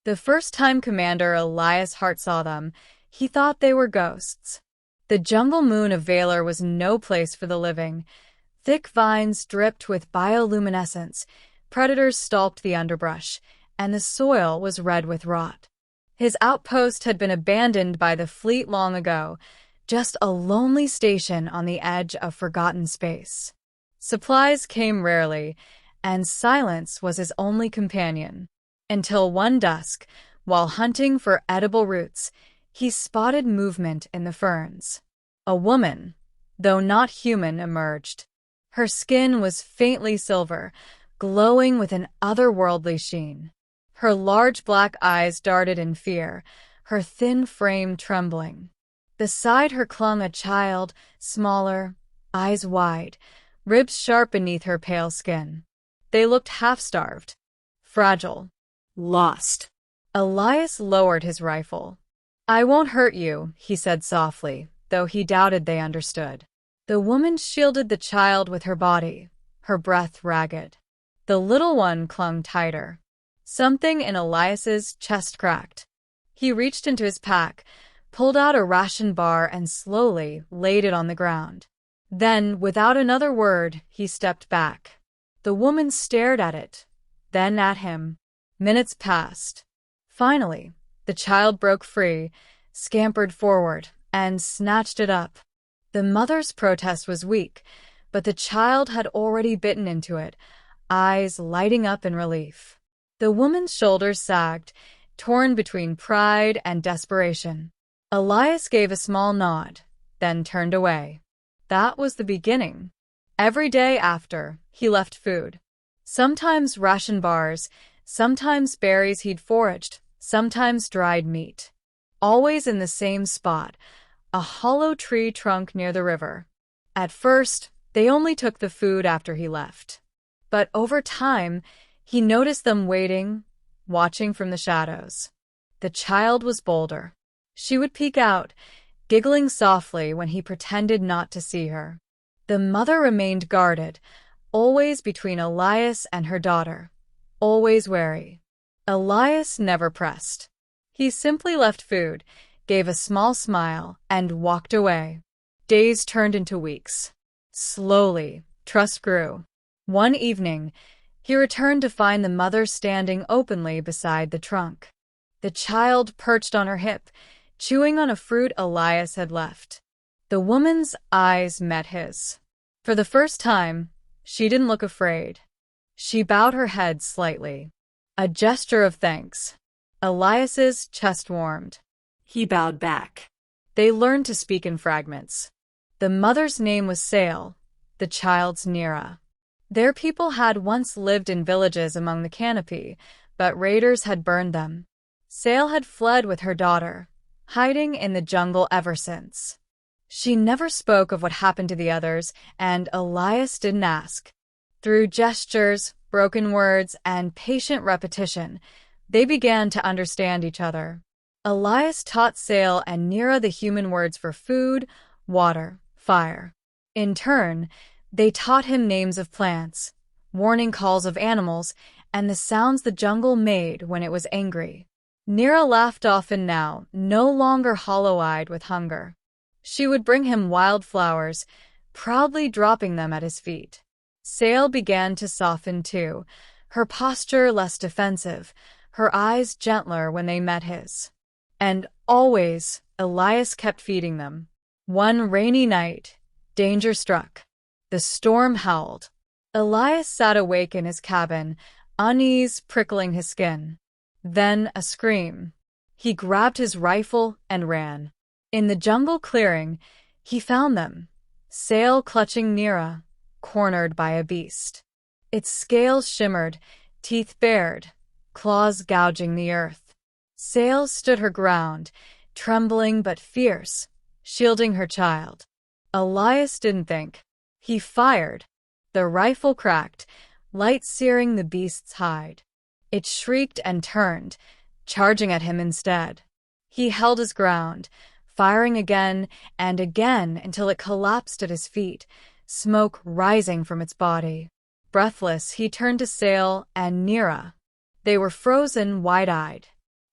The first time Commander Elias Hart saw them, he thought they were ghosts. The jungle moon of Veylar was no place for the living. Thick vines dripped with bioluminescence, predators stalked the underbrush, and the soil was red with rot. His outpost had been abandoned by the fleet long ago, just a lonely station on the edge of forgotten space. Supplies came rarely, and silence was his only companion. Until one dusk, while hunting for edible roots, he spotted movement in the ferns. A woman, though not human, emerged. Her skin was faintly silver, glowing with an otherworldly sheen. Her large black eyes darted in fear, her thin frame trembling. Beside her clung a child, smaller, eyes wide, ribs sharp beneath her pale skin. They looked half-starved, fragile, lost. Elias lowered his rifle. "I won't hurt you," he said softly, though he doubted they understood. The woman shielded the child with her body, her breath ragged. The little one clung tighter. Something in Elias's chest cracked. He reached into his pack, pulled out a ration bar and slowly laid it on the ground. Then, without another word, he stepped back. The woman stared at it, then at him. Minutes passed. Finally, the child broke free, scampered forward, and snatched it up. The mother's protest was weak, but the child had already bitten into it, eyes lighting up in relief. The woman's shoulders sagged, torn between pride and desperation. Elias gave a small nod, then turned away. That was the beginning. Every day after, he left food. Sometimes ration bars, sometimes berries he'd foraged, sometimes dried meat. Always in the same spot, a hollow tree trunk near the river. At first, they only took the food after he left. But over time, he noticed them waiting, watching from the shadows. The child was bolder. She would peek out, giggling softly when he pretended not to see her. The mother remained guarded, always between Elias and her daughter, always wary. Elias never pressed. He simply left food, gave a small smile, and walked away. Days turned into weeks. Slowly, trust grew. One evening, he returned to find the mother standing openly beside the trunk. The child perched on her hip, chewing on a fruit Elias had left. The woman's eyes met his. For the first time, she didn't look afraid. She bowed her head slightly. A gesture of thanks. Elias's chest warmed. He bowed back. They learned to speak in fragments. The mother's name was Sail, the child's Nira. Their people had once lived in villages among the canopy, but raiders had burned them. Sail had fled with her daughter, hiding in the jungle ever since. She never spoke of what happened to the others, and Elias didn't ask. Through gestures, broken words, and patient repetition, they began to understand each other. Elias taught Sail and Nira the human words for food, water, fire. In turn, they taught him names of plants, warning calls of animals, and the sounds the jungle made when it was angry. Nira laughed often now, no longer hollow-eyed with hunger. She would bring him wildflowers, proudly dropping them at his feet. Sail began to soften too, her posture less defensive, her eyes gentler when they met his. And always, Elias kept feeding them. One rainy night, danger struck. The storm howled. Elias sat awake in his cabin, unease prickling his skin. Then a scream. He grabbed his rifle and ran. In the jungle clearing, he found them, Sail clutching Nira, cornered by a beast. Its scales shimmered, teeth bared, claws gouging the earth. Sail stood her ground, trembling but fierce, shielding her child. Elias didn't think. He fired. The rifle cracked, light searing the beast's hide. It shrieked and turned, charging at him instead. He held his ground, firing again and again until it collapsed at his feet, smoke rising from its body. Breathless, he turned to Sail and Nira. They were frozen, wide-eyed.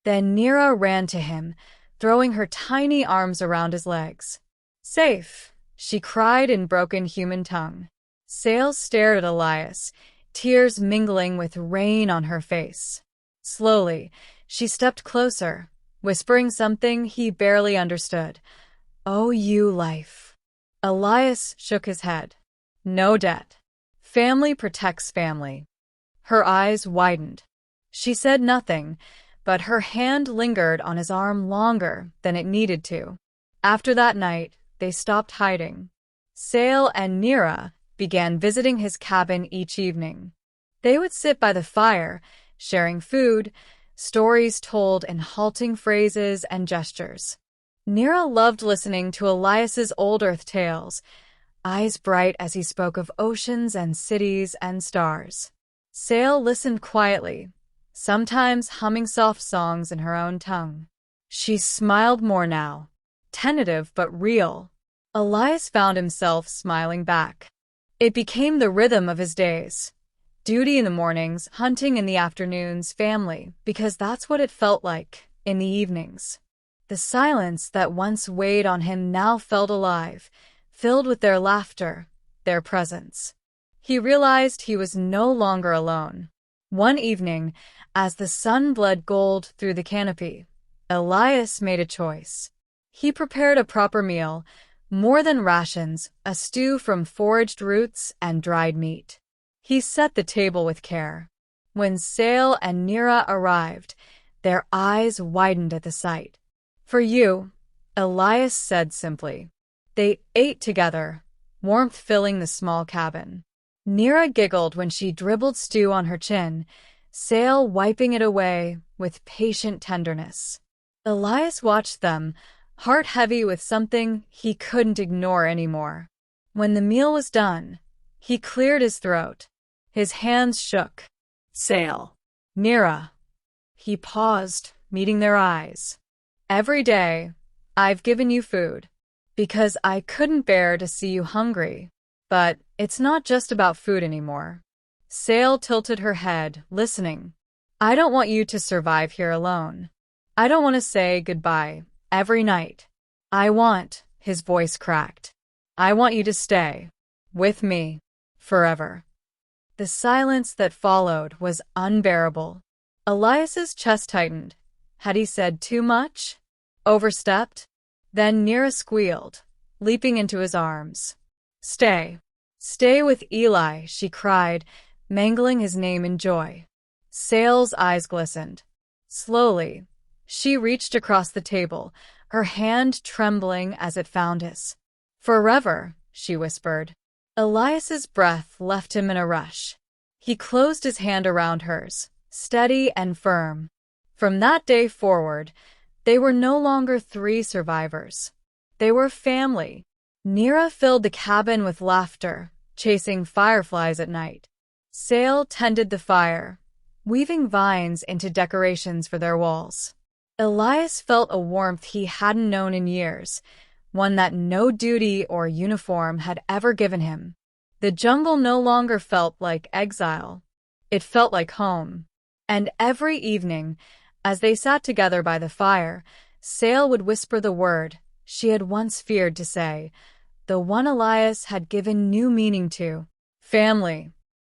Then Nira ran to him, throwing her tiny arms around his legs. "Safe," she cried in broken human tongue. Sail stared at Elias, tears mingling with rain on her face. Slowly, she stepped closer, whispering something he barely understood. "Oh, you life." Elias shook his head. "No debt. Family protects family." Her eyes widened. She said nothing, but her hand lingered on his arm longer than it needed to. After that night, they stopped hiding. Sail and Nira began visiting his cabin each evening. They would sit by the fire, sharing food, stories told in halting phrases and gestures. Nira loved listening to Elias's old Earth tales, eyes bright as he spoke of oceans and cities and stars. Sail listened quietly, sometimes humming soft songs in her own tongue. She smiled more now, tentative but real. Elias found himself smiling back. It became the rhythm of his days. Duty in the mornings, hunting in the afternoons, family, because that's what it felt like in the evenings. The silence that once weighed on him now felt alive, filled with their laughter, their presence. He realized he was no longer alone. One evening, as the sun bled gold through the canopy, Elias made a choice. He prepared a proper meal, more than rations, a stew from foraged roots and dried meat. He set the table with care. When Sail and Nira arrived, their eyes widened at the sight. "For you," Elias said simply. They ate together, warmth filling the small cabin. Nira giggled when she dribbled stew on her chin, Sail wiping it away with patient tenderness. Elias watched them, heart heavy with something he couldn't ignore anymore. When the meal was done, he cleared his throat. His hands shook. "Sail." "Nira." He paused, meeting their eyes. "Every day, I've given you food, because I couldn't bear to see you hungry. But it's not just about food anymore." Sail tilted her head, listening. "I don't want you to survive here alone. I don't want to say goodbye every night. His voice cracked. "I want you to stay with me forever." The silence that followed was unbearable. Elias's chest tightened. Had he said too much? Overstepped? Then Nira squealed, leaping into his arms. "Stay. Stay with Eli," she cried, mangling his name in joy. Sail's eyes glistened. Slowly, she reached across the table, her hand trembling as it found his. "Forever," she whispered. Elias's breath left him in a rush. He closed his hand around hers, steady and firm. From that day forward, they were no longer 3 survivors. They were family. Nira filled the cabin with laughter, chasing fireflies at night. Sail tended the fire, weaving vines into decorations for their walls. Elias felt a warmth he hadn't known in years, one that no duty or uniform had ever given him. The jungle no longer felt like exile. It felt like home. And every evening, as they sat together by the fire, Sail would whisper the word she had once feared to say, the one Elias had given new meaning to. Family.